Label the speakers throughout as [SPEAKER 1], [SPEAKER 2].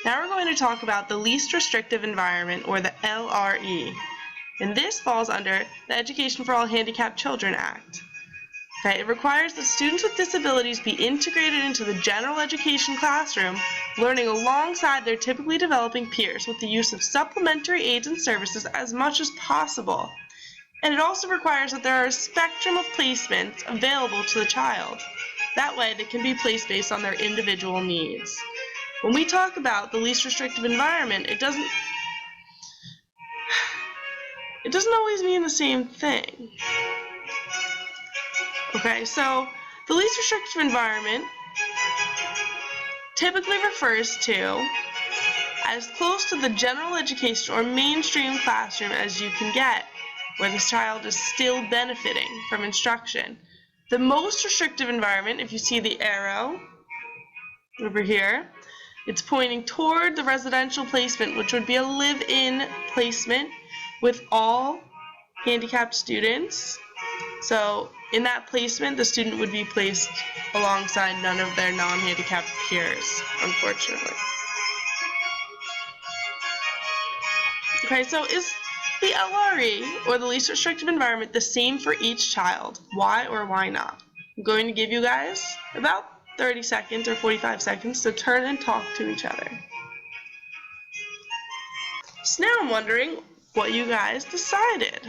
[SPEAKER 1] Now we're going to talk about the least restrictive environment, or the LRE. And this falls under the Education for All Handicapped Children Act. Okay, it requires that students with disabilities be integrated into the general education classroom, learning alongside their typically developing peers with the use of supplementary aids and services as much as possible. And it also requires that there are a spectrum of placements available to the child. That way they can be placed based on their individual needs. When we talk about the least restrictive environment, it doesn't always mean the same thing. Okay, so the least restrictive environment typically refers to as close to the general education or mainstream classroom as you can get, where the child is still benefiting from instruction. The most restrictive environment, if you see the arrow over here, it's pointing toward the residential placement, which would be a live-in placement with all handicapped students. So in that placement, the student would be placed alongside none of their non-handicapped peers, unfortunately. Okay, so is the LRE, or the least restrictive environment, the same for each child? Why or why not? I'm going to give you guys about 30 seconds or 45 seconds to turn and talk to each other. So now I'm wondering what you guys decided.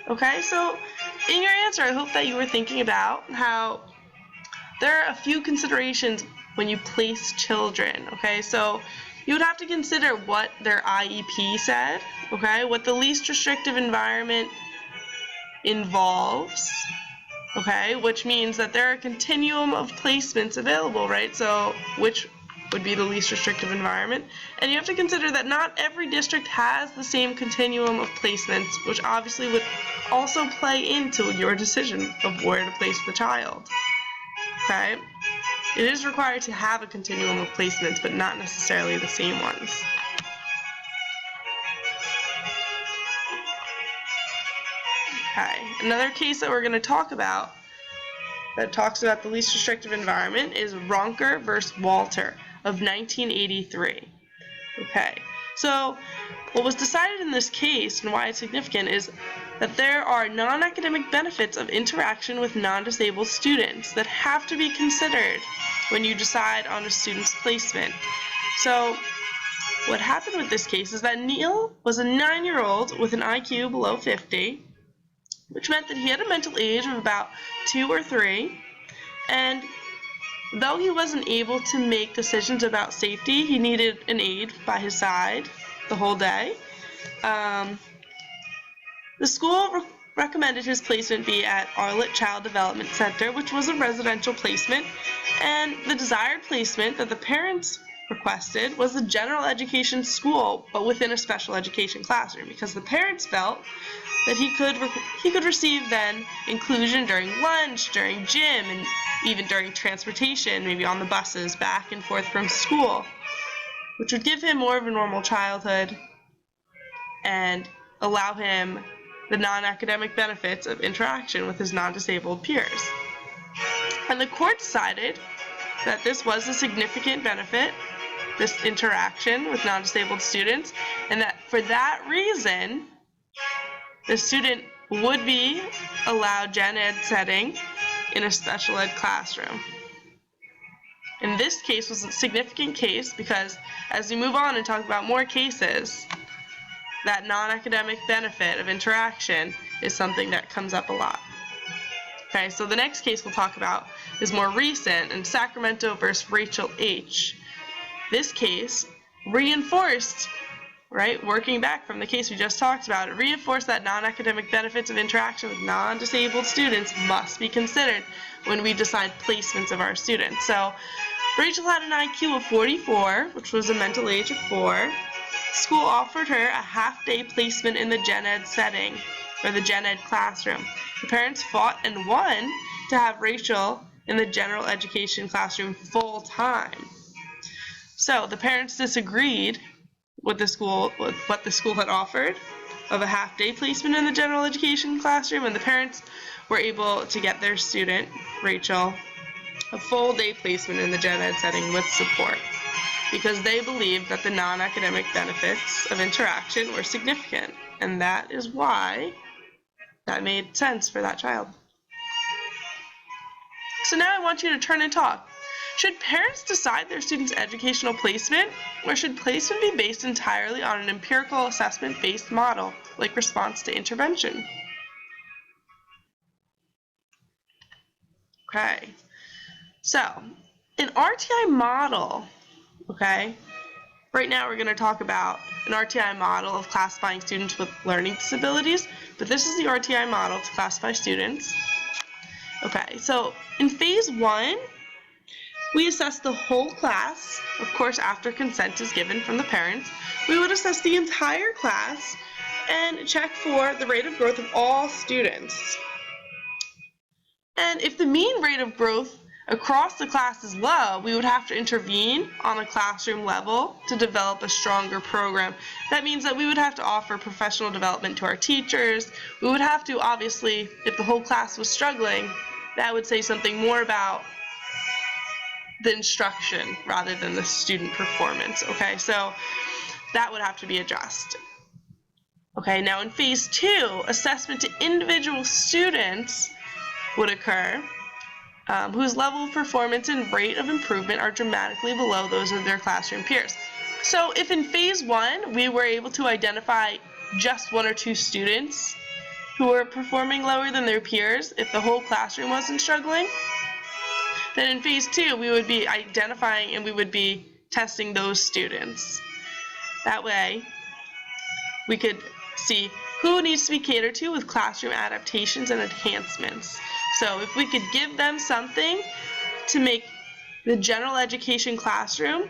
[SPEAKER 1] Okay, so in your answer, I hope that you were thinking about how there are a few considerations when you place children. Okay, so you would have to consider what their IEP said, okay, what the least restrictive environment involves, okay, which means that there are a continuum of placements available, right? So which would be the least restrictive environment, and you have to consider that not every district has the same continuum of placements, which obviously would also play into your decision of where to place the child. Okay, it is required to have a continuum of placements, but not necessarily the same ones. Okay, another case that we're going to talk about that talks about the least restrictive environment is Ronker versus Walter of 1983. Okay, so what was decided in this case and why it's significant is that there are non-academic benefits of interaction with non-disabled students that have to be considered when you decide on a student's placement. So what happened with this case is that Neil was a 9-year-old with an IQ below 50, which meant that he had a mental age of about 2 or 3, and though he wasn't able to make decisions about safety, he needed an aide by his side the whole day. The school recommended his placement be at Arlett Child Development Center, which was a residential placement, and the desired placement that the parents requested was the general education school, but within a special education classroom, because the parents felt that he could receive then inclusion during lunch, during gym, and even during transportation, maybe on the buses back and forth from school, which would give him more of a normal childhood and allow him the non-academic benefits of interaction with his non-disabled peers. And the court decided that this was a significant benefit, this interaction with non-disabled students, and that for that reason, the student would be allowed gen ed setting in a special ed classroom. And this case was a significant case because as we move on and talk about more cases, that non-academic benefit of interaction is something that comes up a lot. Okay, so the next case we'll talk about is more recent, and Sacramento versus Rachel H. This case reinforced, right, working back from the case we just talked about, it reinforced that non-academic benefits of interaction with non-disabled students must be considered when we decide placements of our students. So Rachel had an IQ of 44, which was a mental age of 4. School offered her a half-day placement in the gen ed setting, or the gen ed classroom. The parents fought and won to have Rachel in the general education classroom full-time. So the parents disagreed with what the school had offered of a half-day placement in the general education classroom, and the parents were able to get their student, Rachel, a full-day placement in the gen ed setting with support. because they believed that the non-academic benefits of interaction were significant, and that is why that made sense for that child. So now I want you to turn and talk. Should parents decide their students' educational placement, or should placement be based entirely on an empirical assessment-based model, like response to intervention? Okay, so an RTI model, okay, right now we're going to talk about an RTI model of classifying students with learning disabilities, but this is the RTI model to classify students. Okay, so in phase 1, we assess the whole class. Of course, after consent is given from the parents, we would assess the entire class and check for the rate of growth of all students. And if the mean rate of growth across the class is low, we would have to intervene on a classroom level to develop a stronger program. That means that we would have to offer professional development to our teachers. We would have to, obviously, if the whole class was struggling, that would say something more about the instruction rather than the student performance. Okay, so that would have to be addressed. Okay, now in phase 2, assessment to individual students would occur whose level of performance and rate of improvement are dramatically below those of their classroom peers. So if in phase 1 we were able to identify just 1 or 2 students who were performing lower than their peers, if the whole classroom wasn't struggling, then in phase 2 we would be identifying and we would be testing those students. That way we could see who needs to be catered to with classroom adaptations and enhancements. So if we could give them something to make the general education classroom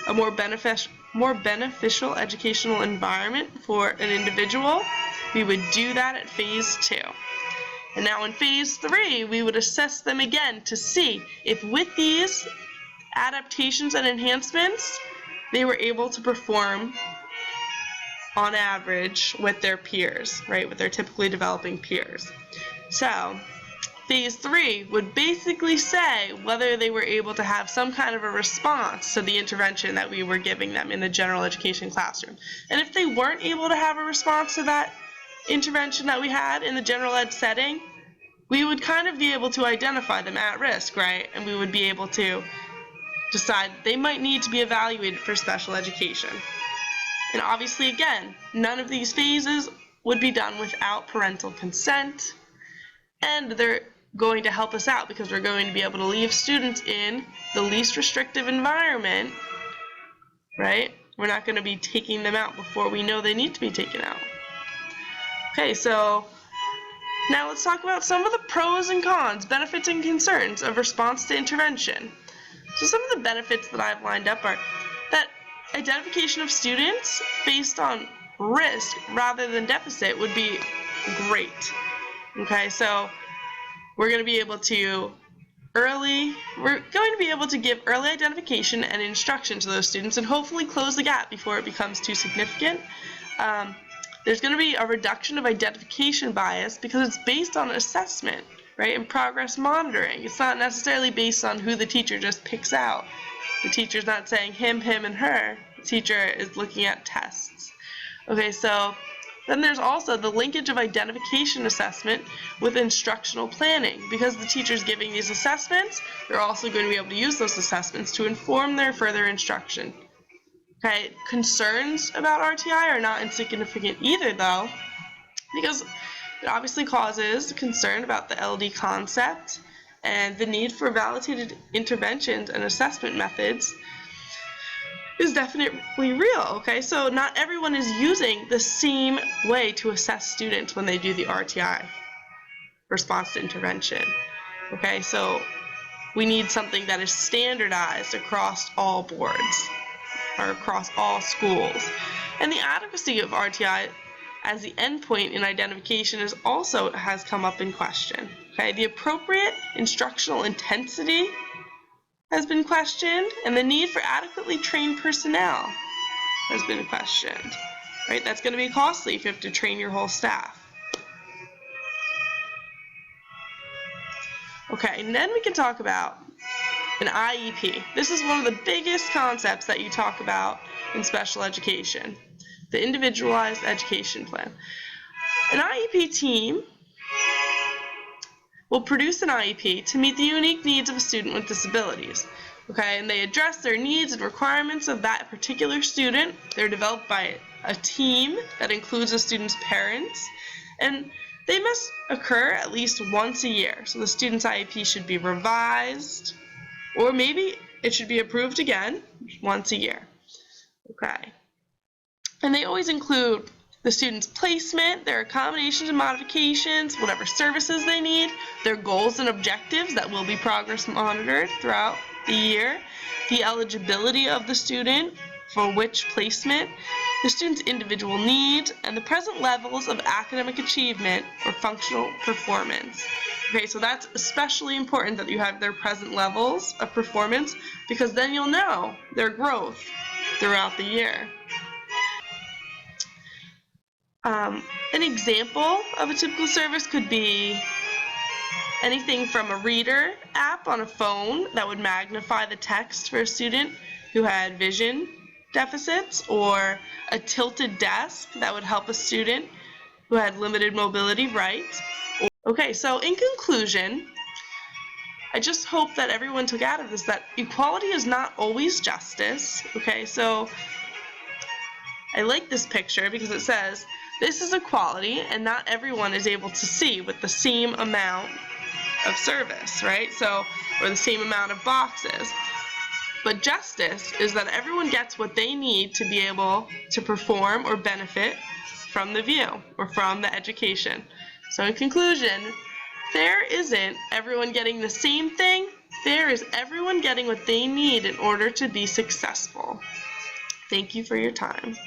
[SPEAKER 1] a more beneficial educational environment for an individual, we would do that at phase 2. And now in phase 3, we would assess them again to see if with these adaptations and enhancements, they were able to perform on average with their peers, right, with their typically developing peers. So phase 3 would basically say whether they were able to have some kind of a response to the intervention that we were giving them in the general education classroom. And if they weren't able to have a response to that intervention that we had in the general ed setting, we would kind of be able to identify them at risk, right? And we would be able to decide they might need to be evaluated for special education. And obviously, again, none of these phases would be done without parental consent, and they're going to help us out because we're going to be able to leave students in the least restrictive environment, right? We're not going to be taking them out before we know they need to be taken out. Okay, so now let's talk about some of the pros and cons, benefits and concerns of response to intervention. So some of the benefits that I've lined up are that identification of students based on risk rather than deficit would be great. Okay, so we're going to be able to give early identification and instruction to those students and hopefully close the gap before it becomes too significant. There's going to be a reduction of identification bias because it's based on assessment, right, and progress monitoring. It's not necessarily based on who the teacher just picks out. The teacher's not saying him, and her. The teacher is looking at tests. Okay, so then there's also the linkage of identification assessment with instructional planning. Because the teacher's giving these assessments, they're also going to be able to use those assessments to inform their further instruction. Okay, concerns about RTI are not insignificant either, though, because it obviously causes concern about the LD concept and the need for validated interventions and assessment methods is definitely real, okay? So not everyone is using the same way to assess students when they do the RTI, response to intervention, okay? So we need something that is standardized across all boards or across all schools. And the adequacy of RTI as the endpoint in identification has come up in question, okay? The appropriate instructional intensity has been questioned, and the need for adequately trained personnel has been questioned, right? That's going to be costly if you have to train your whole staff. Okay, and then we can talk about an IEP. This is one of the biggest concepts that you talk about in special education, the Individualized Education Plan. An IEP team will produce an IEP to meet the unique needs of a student with disabilities. Okay, and they address their needs and requirements of that particular student. They're developed by a team that includes the student's parents, and they must occur at least once a year. So the student's IEP should be revised, or maybe it should be approved again once a year. Okay, and they always include the student's placement, their accommodations and modifications, whatever services they need, their goals and objectives that will be progress monitored throughout the year, the eligibility of the student for which placement, the student's individual needs, and the present levels of academic achievement or functional performance. Okay, so that's especially important that you have their present levels of performance, because then you'll know their growth throughout the year. An example of a typical service could be anything from a reader app on a phone that would magnify the text for a student who had vision deficits, or a tilted desk that would help a student who had limited mobility write. Okay, so in conclusion, I just hope that everyone took out of this that equality is not always justice. Okay, so I like this picture because it says, this is equality, and not everyone is able to see with the same amount of service, right? So, or the same amount of boxes. But justice is that everyone gets what they need to be able to perform or benefit from the view or from the education. So in conclusion, there isn't everyone getting the same thing. There is everyone getting what they need in order to be successful. Thank you for your time.